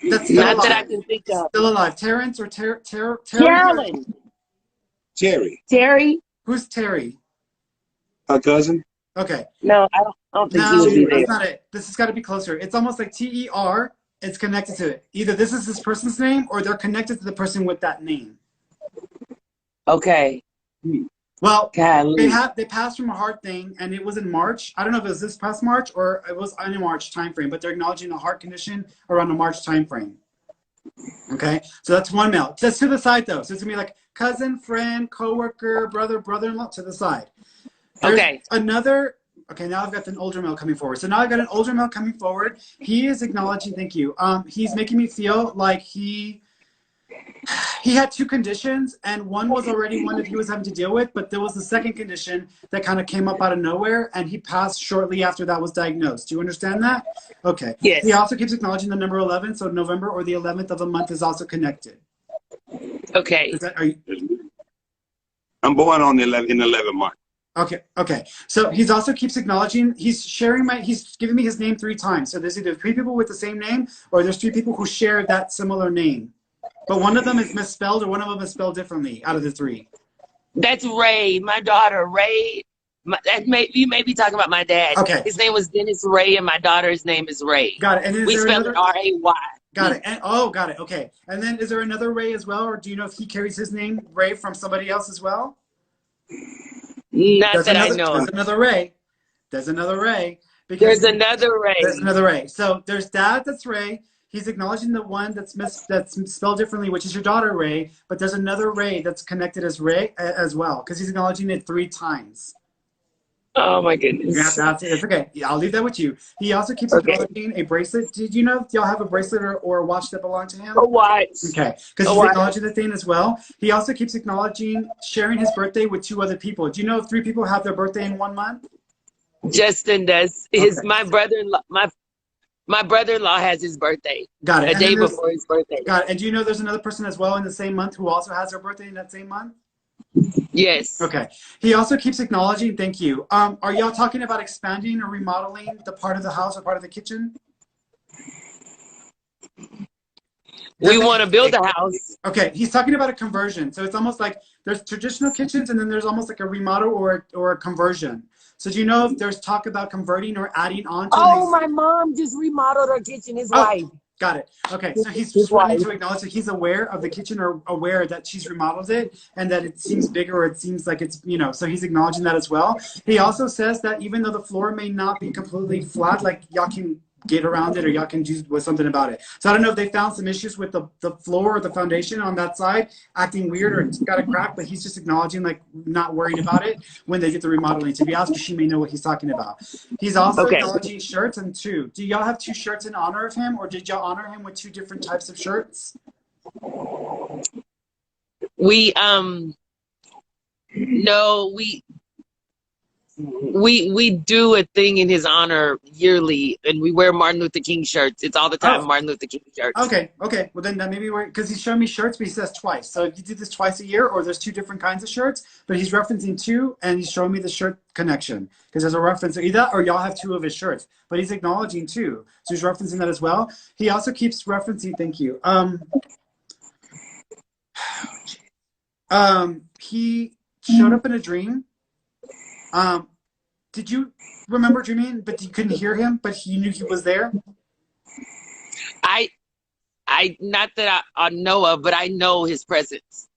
That's not alive. That I can think of. Still alive. Terrence or Carolyn. Terry. Who's Terry? Her cousin. Okay. No, I don't think he would be there. That's not it. This has got to be closer. It's almost like T-E-R. It's connected to it. Either this is this person's name or they're connected to the person with that name. Okay. Well, they passed from a heart thing, and it was in March. I don't know if it was this past March or it was in a March timeframe, but they're acknowledging a heart condition around a March timeframe. Okay, so that's 1 male. That's to the side though, so it's gonna be like cousin, friend, coworker, brother, brother-in-law to the side. There's another. Okay, now I've got an older male coming forward. So now I've got an older male coming forward. He is acknowledging. Thank you. He's making me feel like he had 2 conditions, and one was already one that he was having to deal with, but there was the second condition that kind of came up out of nowhere, and he passed shortly after that was diagnosed. Do you understand that? Okay. Yes. He also keeps acknowledging the number 11, so November or the 11th of the month is also connected. Okay. I'm born on the 11th month. Okay. So he's also keeps acknowledging, he's giving me his name 3 times. So there's either 3 people with the same name, or there's 3 people who share that similar name. But one of them is misspelled, or one of them is spelled differently out of the 3. That's Ray, my daughter, Ray. You may be talking about my dad. Okay. His name was Dennis Ray, and my daughter's name is Ray. Got it. And we spell it R-A-Y. Got it. Got it. Okay. And then is there another Ray as well, or do you know if he carries his name Ray from somebody else as well? Not that I know. There's another Ray. There's another Ray. There's another Ray. There's another Ray. So there's dad, that's Ray. He's acknowledging the one that's spelled differently, which is your daughter, Ray. But there's another Ray that's connected as Ray as well, because he's acknowledging it 3 times. Oh my goodness. Yeah, that's it. It's okay. I'll leave that with you. He also keeps acknowledging a bracelet. Did you know if y'all have a bracelet or a watch that belong to him? A watch. Okay, because he's acknowledging the thing as well. He also keeps acknowledging sharing his birthday with 2 other people. Do you know if 3 people have their birthday in 1 month? Justin does. My brother-in-law, My brother-in-law has his birthday. Got it. A And day then there's- before his birthday. Got it. And do you know there's another person as well in the same month who also has their birthday in that same month? Yes. Okay. He also keeps acknowledging, thank you. Are y'all talking about expanding or remodeling the part of the house or part of the kitchen? We want to build a house. Okay, he's talking about a conversion. So it's almost like there's traditional kitchens and then there's almost like a remodel or a conversion. So do you know if there's talk about converting or adding on to Oh, my mom just remodeled her kitchen, his wife. Got it. Okay, so he's His just wanting wife. to acknowledge that he's aware of the kitchen or aware that she's remodeled it and that it seems bigger or it seems like it's, you know, so he's acknowledging that as well. He also says that even though the floor may not be completely flat, like y'all can get around it or y'all can do with something about it. So I don't know if they found some issues with the floor or the foundation on that side acting weird or it's got a crack, but he's just acknowledging like not worried about it when they get the remodeling. To be asked, she may know what he's talking about. He's also acknowledging shirts and two. Do y'all have two shirts in honor of him or did y'all honor him with two different types of shirts? We no, we do a thing in his honor yearly, and we wear Martin Luther King shirts. It's all the time Martin Luther King shirts. Okay. Well, then maybe because he's showing me shirts, but he says twice. So you do this twice a year, or there's two different kinds of shirts, but he's referencing two, and he's showing me the shirt connection because there's a reference. Either that, or y'all have two of his shirts, but he's acknowledging two, so he's referencing that as well. He also keeps referencing. Thank you. He showed up in a dream. Did you remember dreaming, but you couldn't hear him, but you knew he was there? I not that I know of, but I know his presence.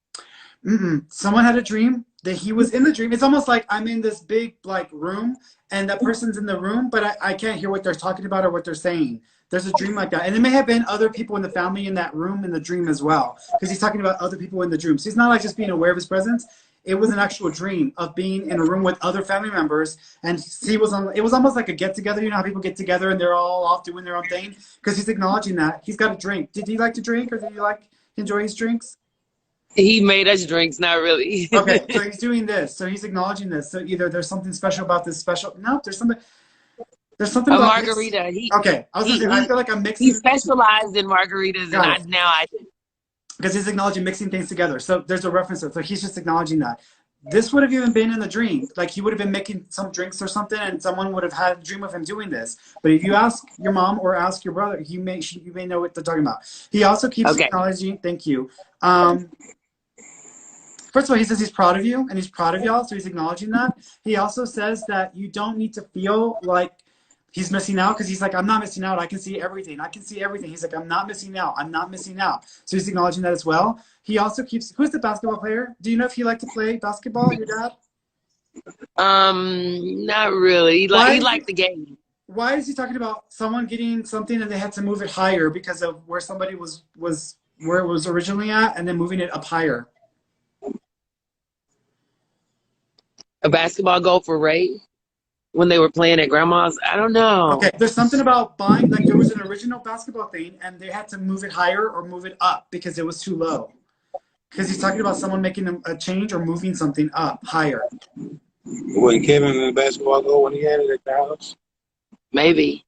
Someone had a dream that he was in the dream. It's almost like I'm in this big like room and that person's in the room, but I can't hear what they're talking about or what they're saying. There's a dream like that. And it may have been other people in the family in that room in the dream as well, because he's talking about other people in the dream. So he's not like just being aware of his presence. It was an actual dream of being in a room with other family members, and he was on. It was almost like a get together. You know how people get together and they're all off doing their own thing, because he's acknowledging that he's got a drink. Did he like to drink, or did he like enjoy his drinks? He made us drinks, not really. Okay, so he's doing this. So he's acknowledging this. So either there's something special about this special. No, there's something. There's something a about margarita. Okay, I was gonna say, I feel like I'm mixing. He specialized in margaritas, and now I do. Because he's acknowledging mixing things together. So there's a reference to it. So he's just acknowledging that. This would have even been in the dream. Like he would have been making some drinks or something, and someone would have had a dream of him doing this. But if you ask your mom or ask your brother, you may know what they're talking about. He also keeps acknowledging. Thank you. First of all, he says he's proud of you, and he's proud of y'all, so he's acknowledging that. He also says that you don't need to feel like he's missing out, because he's like, I'm not missing out. I can see everything. I can see everything. He's like, I'm not missing out. I'm not missing out. So he's acknowledging that as well. He also keeps, who's the basketball player? Do you know if he liked to play basketball, your dad? Not really. He liked the game. Why is he talking about someone getting something and they had to move it higher because of where somebody was where it was originally at, and then moving it up higher? A basketball goal for Ray when they were playing at grandma's? I don't know. Okay, there's something about buying, like there was an original basketball thing and they had to move it higher or move it up because it was too low. Because he's talking about someone making a change or moving something up higher. When Kevin in the basketball goal when he had it at the house? Maybe.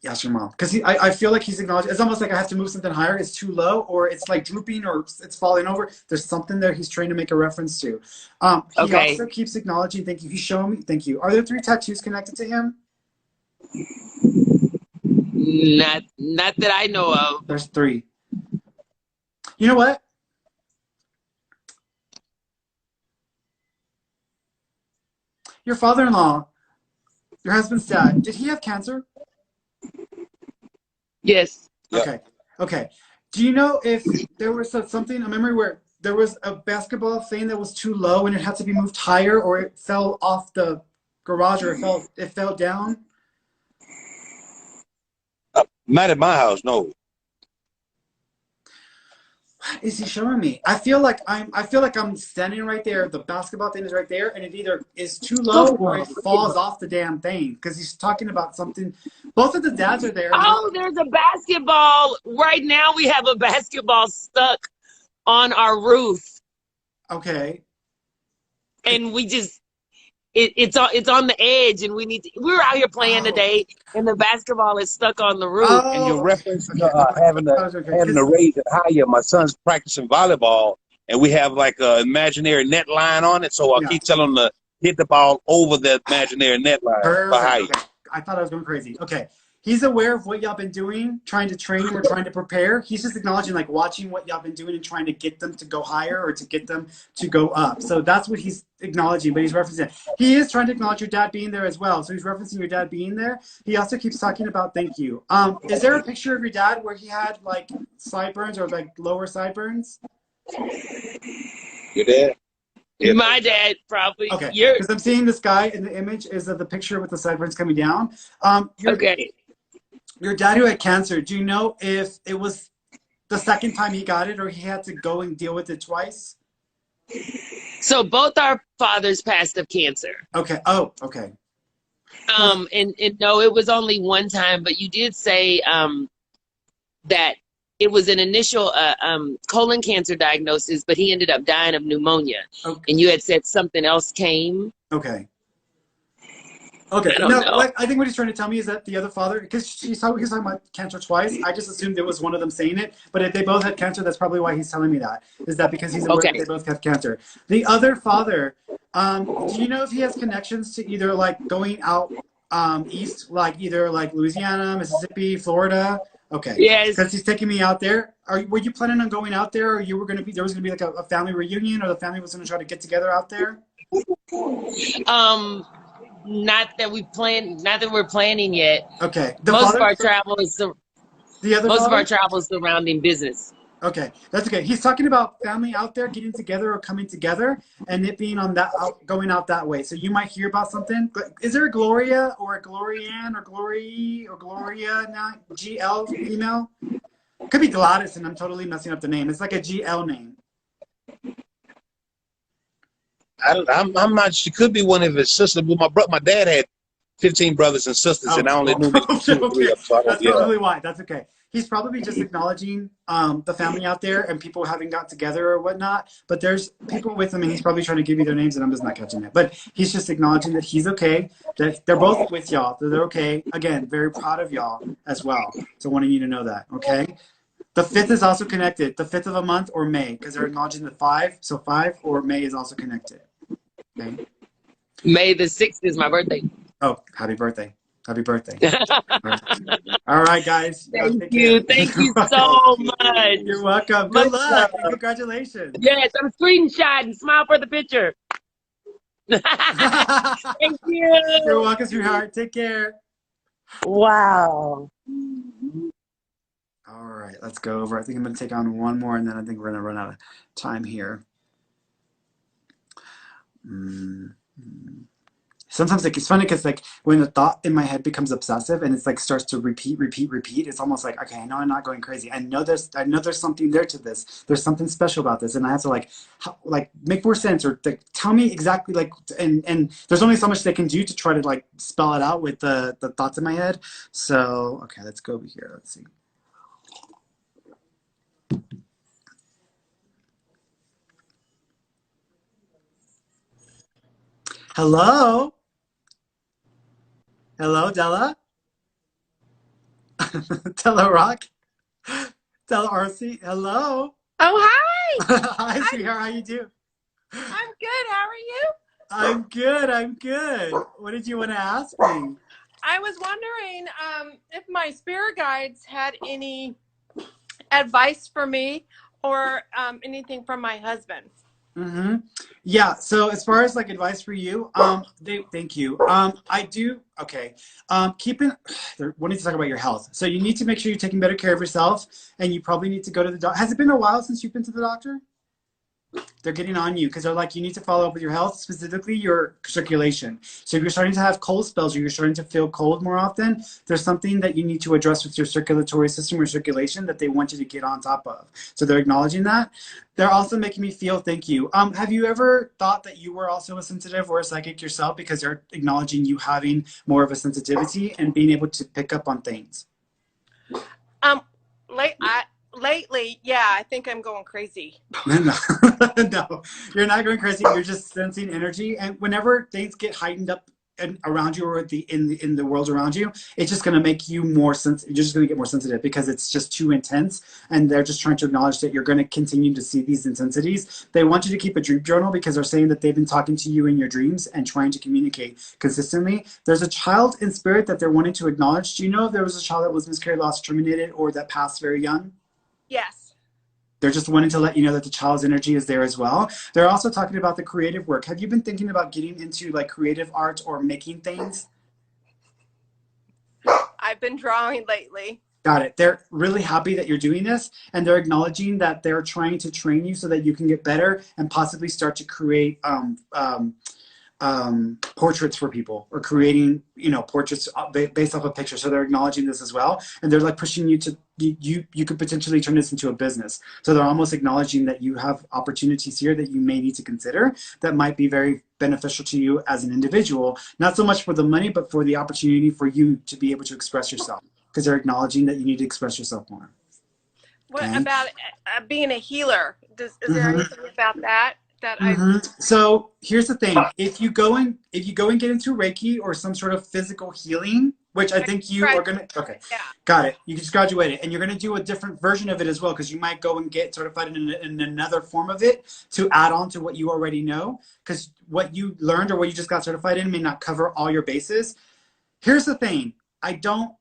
Yes, your mom. Because I feel like he's acknowledging, it's almost like I have to move something higher. It's too low, or it's like drooping, or it's falling over. There's something there he's trying to make a reference to. He also keeps acknowledging, thank you. He's showing me, thank you. Are there 3 tattoos connected to him? Not that I know of. There's 3. You know what? Your father-in-law, your husband's dad, did he have cancer? Yes. Okay. Do you know if there was something, a memory where there was a basketball thing that was too low and it had to be moved higher, or it fell off the garage, or it fell down? Not at my house, no. What is he showing me? I feel like I'm standing right there. The basketball thing is right there, and it either is too low or it falls off the damn thing, because he's talking about something. Both of the dads are there. Oh, there's a basketball. Right now we have a basketball stuck on our roof. Okay. And we just, it's on the edge, and we were out here playing today, and the basketball is stuck on the roof. And your reference to having Okay. to raise it higher. My son's practicing volleyball, and we have like an imaginary net line on it. So I keep telling him to hit the ball over the imaginary net line for height. Okay. I thought I was going crazy. Okay. He's aware of what y'all been doing, trying to train or trying to prepare. He's just acknowledging, like, watching what y'all been doing and trying to get them to go higher or to get them to go up. So that's what he's acknowledging, but he's referencing. He is trying to acknowledge your dad being there as well. So he's referencing your dad being there. He also keeps talking about thank you. Is there a picture of your dad where he had, like, sideburns or, like, lower sideburns? Your dad? Yeah. My dad, probably. Okay, because I'm seeing this guy in the image is of the picture with the sideburns coming down. Your dad who had cancer, do you know if it was the second time he got it or he had to go and deal with it twice? So both our fathers passed of cancer. Okay. Oh, okay. And no, it was only one time, but you did say that it was an initial colon cancer diagnosis, but he ended up dying of pneumonia. Okay. And you had said something else came. Okay. Okay. No, like, I think what he's trying to tell me is that the other father, because he's talking about cancer twice, I just assumed it was one of them saying it. But if they both had cancer, that's probably why he's telling me that. Is that because he's aware that they both have cancer. The other father, do you know if he has connections to either like going out east, like either like Louisiana, Mississippi, Florida? Okay. Yes. Because he's taking me out there. Were you planning on going out there, or you were going to be? There was going to be like a family reunion, or the family was going to try to get together out there? Not that we're planning yet. Okay. Most of our travel is surrounding business. Okay, that's okay. He's talking about family out there getting together or coming together, and it being on that going out that way. So you might hear about something. Is there a Gloria or a Glorianne or Glory or Gloria now? GL female? Could be Gladys, and I'm totally messing up the name. It's like a GL name. I'm not. She could be one of his sisters. But my dad had 15 brothers and sisters, and I only knew maybe 2 or 3 of them. So that's probably why. That's okay. He's probably just acknowledging the family out there and people having got together or whatnot. But there's people with him, and he's probably trying to give you their names, and I'm just not catching it. But he's just acknowledging that he's okay, that they're both with y'all, that they're okay. Again, very proud of y'all as well. So wanting you to know that, okay? The 5th is also connected. The 5th of a month or May, because they're acknowledging the 5. So 5 or May is also connected. Okay. May the 6th is my birthday. Oh, happy birthday. Happy birthday. All right, guys. Thank you. Thank you so much. You're welcome. Good luck. And congratulations. Yes, I'm screenshotting. Smile for the picture. Thank you. You're welcome, sweetheart. Take care. Wow. All right, let's go over. I think I'm going to take on one more, and then I think we're going to run out of time here. Sometimes like it's funny because like when the thought in my head becomes obsessive and it's like starts to repeat, it's almost like, okay, I know I'm not going crazy. I know there's something there to this. There's something special about this, and I have to like make more sense or like tell me exactly like and there's only so much they can do to try to like spell it out with the thoughts in my head. So okay, let's go over here. Let's see. Hello? Hello, Della? Della Rock? Della RC? Hello? Oh, hi! Hi, sweetheart. How you doing? I'm good. How are you? I'm good. I'm good. What did you want to ask me? I was wondering if my spirit guides had any advice for me or anything from my husband. Mm-hmm. Yeah. So as far as like advice for you, thank you. I do. Okay. We need to talk about your health. So you need to make sure you're taking better care of yourself, and you probably need to go to the doctor. Has it been a while since you've been to the doctor? They're getting on you because they're like, you need to follow up with your health, specifically your circulation. So if you're starting to have cold spells or you're starting to feel cold more often, there's something that you need to address with your circulatory system or circulation that they want you to get on top of. So they're acknowledging that. They're also making me feel thank you. Have you ever thought that you were also a sensitive or a psychic yourself, because they're acknowledging you having more of a lately, yeah, I think I'm going crazy. No, no, you're not going crazy. You're just sensing energy, and whenever things get heightened up and around you or in the world around you, it's just going to make you more sensitive. You're just going to get more sensitive because it's just too intense, and they're just trying to acknowledge that you're going to continue to see these intensities. They want you to keep a dream journal because they're saying that they've been talking to you in your dreams and trying to communicate consistently. There's a child in spirit that they're wanting to acknowledge. Do you know if there was a child that was miscarried, lost, terminated, or that passed very young? Yes. They're just wanting to let you know that the child's energy is there as well. They're also talking about the creative work. Have you been thinking about getting into like creative art or making things? I've been drawing lately. Got it. They're really happy that you're doing this, and they're acknowledging that they're trying to train you so that you can get better and possibly start to create portraits for people, or creating, portraits based off a picture. So they're acknowledging this as well, and they're like pushing you to you could potentially turn this into a business. So they're almost acknowledging that you have opportunities here that you may need to consider that might be very beneficial to you as an individual, not so much for the money, but for the opportunity for you to be able to express yourself, because they're acknowledging that you need to express yourself more. What Okay? about being a healer? Is there anything about that So here's the thing: if you go and get into Reiki or some sort of physical healing, which I think you are gonna, okay, yeah. Got it. You just graduated, and you're gonna do a different version of it as well, because you might go and get certified in another form of it to add on to what you already know, because what you learned or what you just got certified in may not cover all your bases. Here's the thing: I don't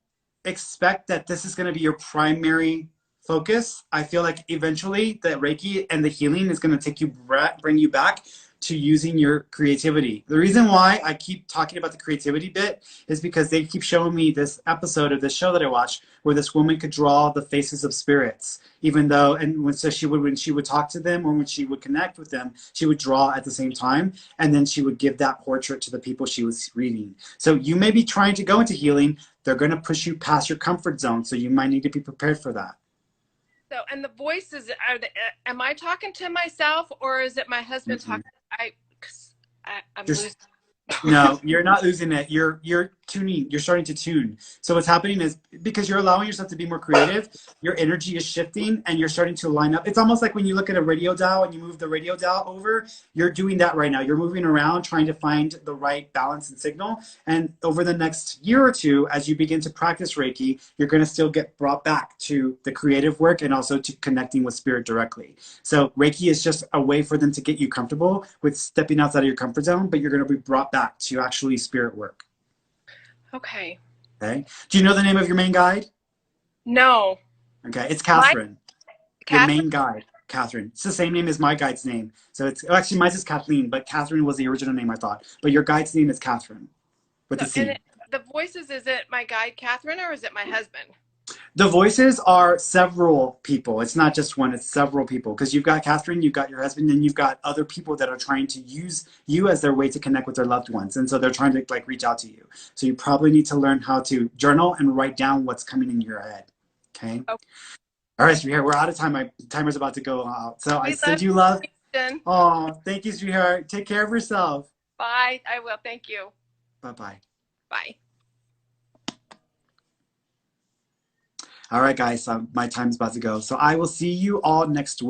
expect that this is gonna be your primary focus. I feel like eventually the Reiki and the healing is going to bring you back to using your creativity. The reason why I keep talking about the creativity bit is because they keep showing me this episode of this show that I watched where this woman could draw the faces of spirits, even though, and when she would talk to them or when she would connect with them, she would draw at the same time, and then she would give that portrait to the people she was reading. So you may be trying to go into healing. They're going to push you past your comfort zone, so you might need to be prepared for that. So, and the voices, am I talking to myself, or is it my husband talking? I'm losing. No, you're not losing it. You're tuning. You're starting to tune. So what's happening is, because you're allowing yourself to be more creative, your energy is shifting and you're starting to line up. It's almost like when you look at a radio dial and you move the radio dial over, you're doing that right now. You're moving around trying to find the right balance and signal. And over the next year or two, as you begin to practice Reiki, you're going to still get brought back to the creative work and also to connecting with spirit directly. So Reiki is just a way for them to get you comfortable with stepping outside of your comfort zone, but you're going to be brought back to actually spirit work. Okay. Okay. Do you know the name of your main guide? No. Okay. It's Catherine. Your Catherine? main guide, Catherine. It's the same name as my guide's name. So it's actually mine is Kathleen, but Catherine was the original name I thought. But your guide's name is Catherine with the C. The voices, is it my guide Catherine or is it my husband? The voices are several people. It's not just one, it's several people. Because you've got Catherine, you've got your husband, and you've got other people that are trying to use you as their way to connect with their loved ones. And so they're trying to like reach out to you. So you probably need to learn how to journal and write down what's coming in your head. Okay? Okay. All right, sweetheart, we're out of time. My timer's about to go out. So I send you love. Oh, thank you, sweetheart. Take care of yourself. Bye. I will. Thank you. Bye-bye. Bye. All right, guys, my time's about to go. So I will see you all next Wednesday.